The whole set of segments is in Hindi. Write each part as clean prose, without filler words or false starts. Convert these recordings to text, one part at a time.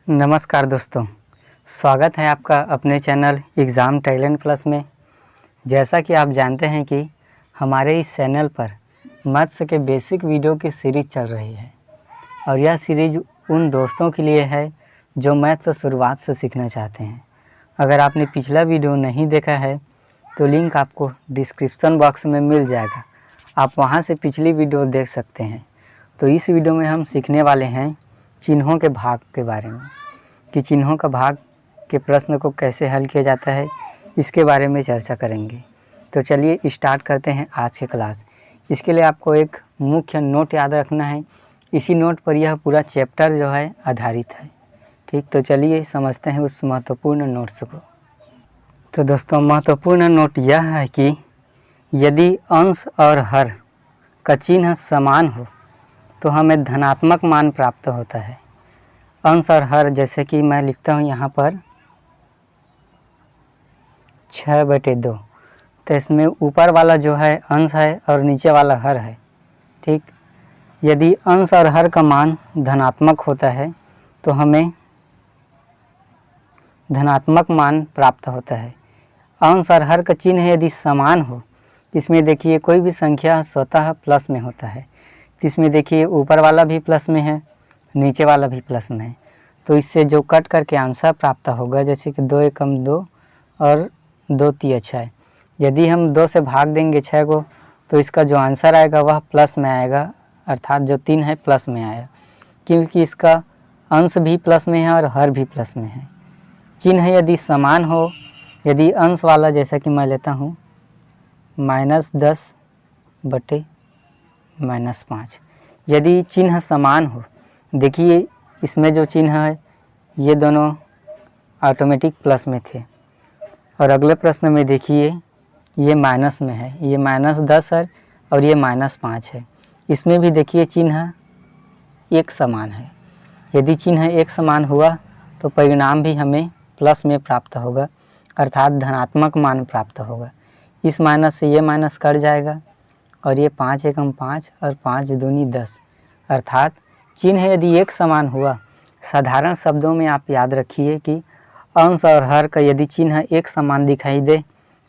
नमस्कार दोस्तों, स्वागत है आपका अपने चैनल एग्ज़ाम टैलेंट प्लस में। जैसा कि आप जानते हैं कि हमारे इस चैनल पर मैथ्स के बेसिक वीडियो की सीरीज़ चल रही है और यह सीरीज़ उन दोस्तों के लिए है जो मैथ्स शुरुआत से सीखना चाहते हैं। अगर आपने पिछला वीडियो नहीं देखा है तो लिंक आपको डिस्क्रिप्शन बॉक्स में मिल जाएगा, आप वहां से पिछली वीडियो देख सकते हैं। तो इस वीडियो में हम सीखने वाले हैं चिन्हों के भाग के बारे में, कि चिन्हों का भाग के प्रश्न को कैसे हल किया जाता है, इसके बारे में चर्चा करेंगे। तो चलिए स्टार्ट करते हैं आज की क्लास। इसके लिए आपको एक मुख्य नोट याद रखना है, इसी नोट पर यह पूरा चैप्टर जो है आधारित है। ठीक, तो चलिए समझते हैं उस महत्वपूर्ण नोट्स को। तो दोस्तों, महत्वपूर्ण नोट यह है कि यदि अंश और हर का चिन्ह समान हो तो हमें धनात्मक मान प्राप्त होता है। अंश और हर, जैसे कि मैं लिखता हूँ यहाँ पर 6/2, तो इसमें ऊपर वाला जो है अंश है और नीचे वाला हर है। ठीक, यदि अंश और हर का मान धनात्मक होता है तो हमें धनात्मक मान प्राप्त होता है। अंश और हर का चिन्ह यदि समान हो, इसमें देखिए कोई भी संख्या स्वतः प्लस में होता है, तो इसमें देखिए ऊपर वाला भी प्लस में है, नीचे वाला भी प्लस में है, तो इससे जो कट करके आंसर प्राप्त होगा, जैसे कि 2 एकम 2 और 2 तिया 6। यदि हम 2 से भाग देंगे 6 को तो इसका जो आंसर आएगा वह प्लस में आएगा, अर्थात जो 3 है प्लस में आएगा, क्योंकि इसका अंश भी प्लस में है और हर भी प्लस में है। चिन्ह यदि समान हो, यदि अंश वाला जैसा कि मैं लेता हूँ -10/-5, यदि चिन्ह समान हो, देखिए इसमें जो चिन्ह है ये दोनों ऑटोमेटिक प्लस में थे, और अगले प्रश्न में देखिए ये माइनस में है, ये -10 है और ये -5 है। इसमें भी देखिए चिन्ह एक समान है। यदि चिन्ह एक समान हुआ तो परिणाम भी हमें प्लस में प्राप्त होगा, अर्थात धनात्मक मान प्राप्त होगा। इस माइनस से ये माइनस कट जाएगा और ये 5 एकम 5 और 5 दूनी 10, अर्थात चिन्ह यदि एक समान हुआ, साधारण शब्दों में आप याद रखिए कि अंश और हर का यदि चिन्ह एक समान दिखाई दे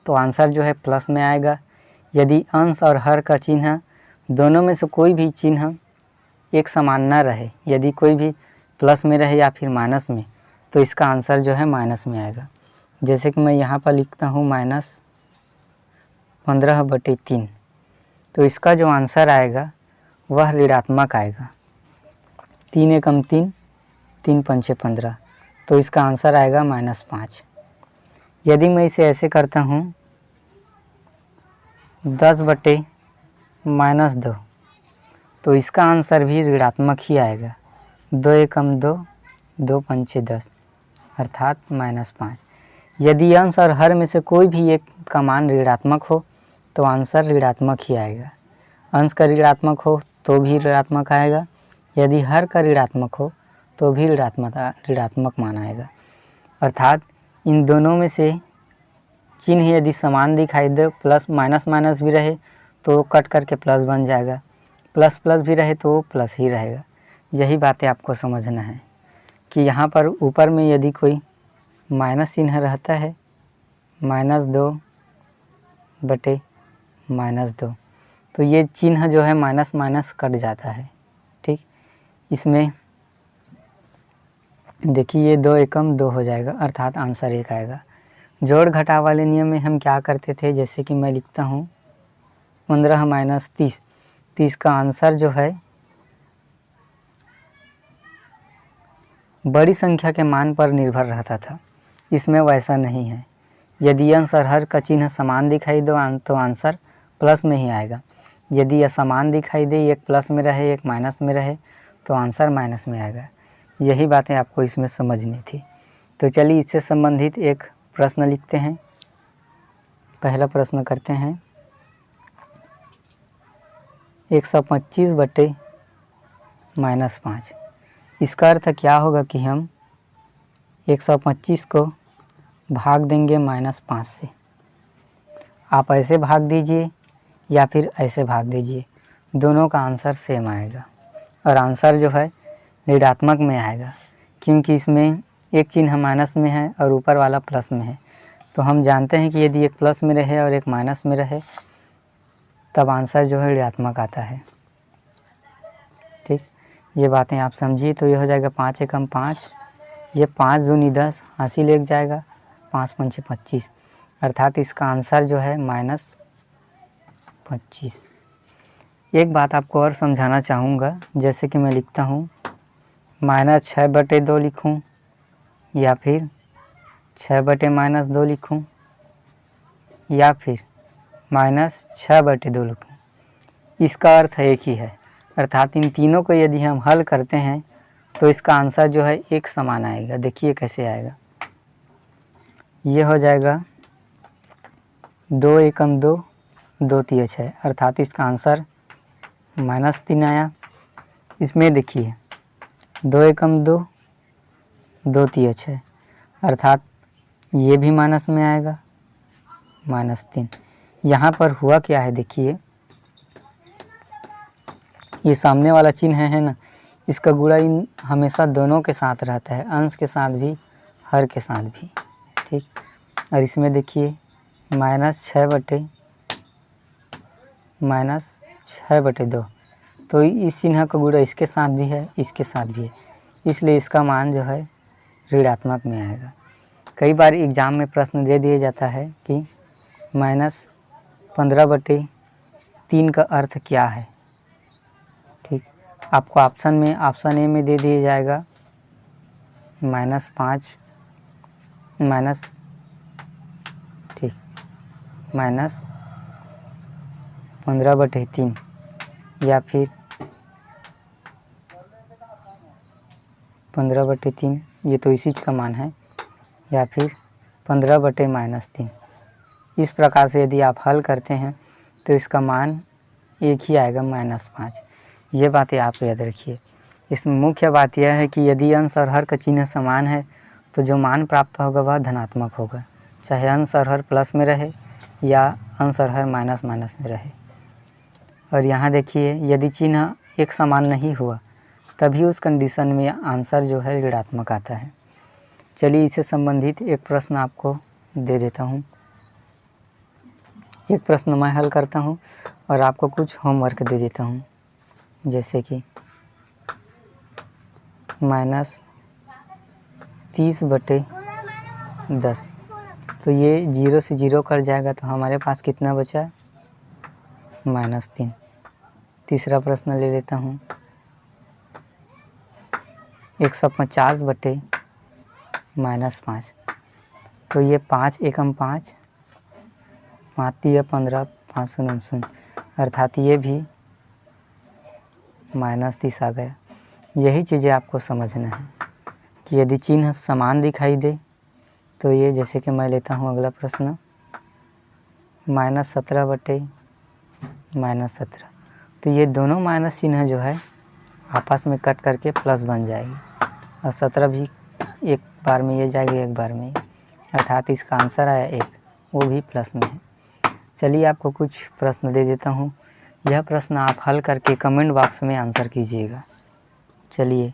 तो आंसर जो है प्लस में आएगा। यदि अंश और हर का चिन्ह दोनों में से कोई भी चिन्ह एक समान न रहे, यदि कोई भी प्लस में रहे या फिर माइनस में, तो इसका आंसर जो है माइनस में आएगा। जैसे कि मैं यहाँ पर लिखता हूँ -15/3, तो इसका जो आंसर आएगा वह ऋणात्मक आएगा। 3 एकम 3, 3 पंचे 15, तो इसका आंसर आएगा -5। यदि मैं इसे ऐसे करता हूँ 10/-2, तो इसका आंसर भी ऋणात्मक ही आएगा। 2 एकम 2, 2 पंचे 10, अर्थात -5। यदि अंश और हर में से कोई भी एक का मान ऋणात्मक हो तो आंसर ऋणात्मक ही आएगा। अंश का ऋणात्मक हो तो भी ऋणात्मक आएगा, यदि हर का ऋणात्मक हो तो भी ऋणात्मक मान आएगा। अर्थात इन दोनों में से चिन्ह यदि समान दिखाई दे, प्लस माइनस माइनस भी रहे तो कट करके प्लस बन जाएगा, प्लस प्लस भी रहे तो प्लस ही रहेगा। यही बातें आपको समझना है कि यहाँ पर ऊपर में यदि कोई माइनस चिन्ह रहता है, -2/-2, तो ये चिन्ह जो है माइनस माइनस कट जाता है। ठीक, इसमें देखिए ये 2 एकम 2 हो जाएगा, अर्थात आंसर 1 आएगा। जोड़ घटाव वाले नियम में हम क्या करते थे, जैसे कि मैं लिखता हूँ 15 - 30, तो इसका आंसर जो है बड़ी संख्या के मान पर निर्भर रहता था। इसमें वैसा नहीं है। यदि अंश और हर का चिन्ह समान दिखाई दो तो आंसर प्लस में ही आएगा। यदि असमान दिखाई दे, एक प्लस में रहे एक माइनस में रहे, तो आंसर माइनस में आएगा। यही बातें आपको इसमें समझनी थी। तो चलिए इससे संबंधित एक प्रश्न लिखते हैं। पहला प्रश्न करते हैं 125/-5। इसका अर्थ क्या होगा कि हम 125 को भाग देंगे -5 से। आप ऐसे भाग दीजिए या फिर ऐसे भाग दीजिए, दोनों का आंसर सेम आएगा और आंसर जो है ऋणात्मक में आएगा, क्योंकि इसमें एक चिन्ह माइनस में है और ऊपर वाला प्लस में है। तो हम जानते हैं कि यदि एक प्लस में रहे और एक माइनस में रहे तब आंसर जो है ऋणात्मक आता है। ठीक, ये बातें आप समझिए। तो ये हो जाएगा 5 एकम 5, ये 5 दूनी 10, हासिल एक जाएगा, 5 पंचे 25, अर्थात इसका आंसर जो है -25। एक बात आपको और समझाना चाहूँगा, जैसे कि मैं लिखता हूँ -6/2 लिखूँ या फिर 6/-2 लिखूँ या फिर -6/2 लिखूँ, इसका अर्थ एक ही है। अर्थात इन तीनों को यदि हम हल करते हैं तो इसका आंसर जो है एक समान आएगा। देखिए कैसे आएगा, ये हो जाएगा 2 एकम 2, 2 तिया 6, अर्थात इसका आंसर -3 आया। इसमें देखिए 2 एकम 2, 2 तिया 6, अर्थात ये भी माइनस में आएगा, -3। यहाँ पर हुआ क्या है, देखिए ये सामने वाला चिन्ह है ना, इसका गुणा इन हमेशा दोनों के साथ रहता है, अंश के साथ भी हर के साथ भी। ठीक, और इसमें देखिए -6/2, तो इस चिन्ह का गुणा इसके साथ भी है, इसके साथ भी है, इसलिए इसका मान जो है ऋणात्मक में आएगा। कई बार एग्ज़ाम में प्रश्न दे दिया जाता है कि -15/3 का अर्थ क्या है। ठीक, आपको ऑप्शन ए में दे दिया जाएगा -5 -15/3 या फिर 15/3, ये तो इसी का मान है, या फिर 15/-3। इस प्रकार से यदि आप हल करते हैं तो इसका मान एक ही आएगा, -5। ये बातें आप याद रखिए। इसमें मुख्य बात यह है कि यदि अंश और हर का चिन्ह समान है तो जो मान प्राप्त होगा वह धनात्मक होगा, चाहे अंश और हर प्लस में रहे या अंश और हर माइनस में रहे। और यहाँ देखिए यदि चिन्ह एक समान नहीं हुआ तभी उस कंडीशन में आंसर जो है ऋणात्मक आता है। चलिए इससे संबंधित एक प्रश्न आपको दे देता हूँ। एक प्रश्न मैं हल करता हूँ और आपको कुछ होमवर्क दे देता हूँ, जैसे कि -30/10, तो ये 0 से 0 कट जाएगा तो हमारे पास कितना बचा, -3। तीसरा प्रश्न ले लेता हूँ, 150/-5, तो ये 5 एकम 5, 5 तिया 15, 5 शून्य शून्य, अर्थात ये भी -30 आ गया। यही चीज़ें आपको समझना है कि यदि चिन्ह समान दिखाई दे तो ये, जैसे कि मैं लेता हूँ अगला प्रश्न -17/-17, तो ये दोनों माइनस चिन्ह जो है आपस में कट करके प्लस बन जाएगी और 17 भी एक बार में ये जाएगी, एक बार में, अर्थात इसका आंसर आया 1, वो भी प्लस में है। चलिए आपको कुछ प्रश्न दे देता हूँ, यह प्रश्न आप हल करके कमेंट बॉक्स में आंसर कीजिएगा। चलिए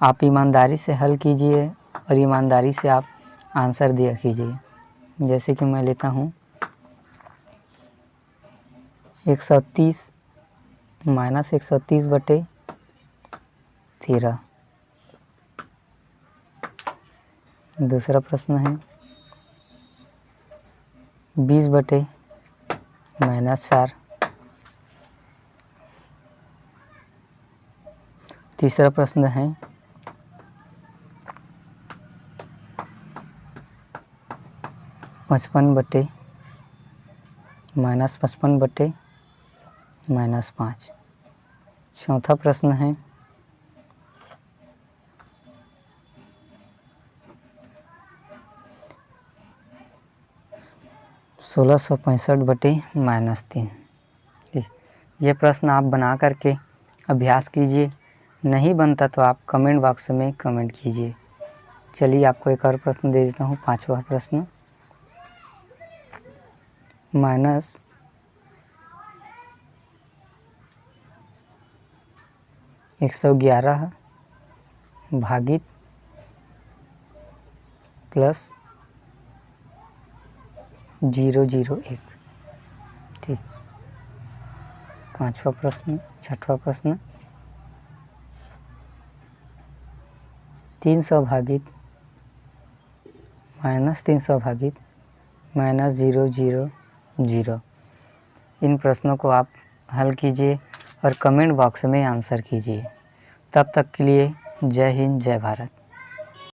आप ईमानदारी से हल कीजिए और ईमानदारी से आप आंसर दिया कीजिए। जैसे कि मैं लेता हूँ 130 -130/13। दूसरा प्रश्न है 20/-4। तीसरा प्रश्न है 55/-5। चौथा प्रश्न है 1665/-3। ये प्रश्न आप बना करके अभ्यास कीजिए, नहीं बनता तो आप कमेंट बॉक्स में कमेंट कीजिए। चलिए आपको एक और प्रश्न दे देता हूँ, पांचवा प्रश्न -111 भागित प्लस 001। ठीक। 5वां प्रश्न, 6वां प्रश्न, 300 भागित -300 भागित -000। इन प्रश्नों को आप हल कीजिए और कमेंट बॉक्स में आंसर कीजिए। तब तक के लिए जय हिंद, जय भारत।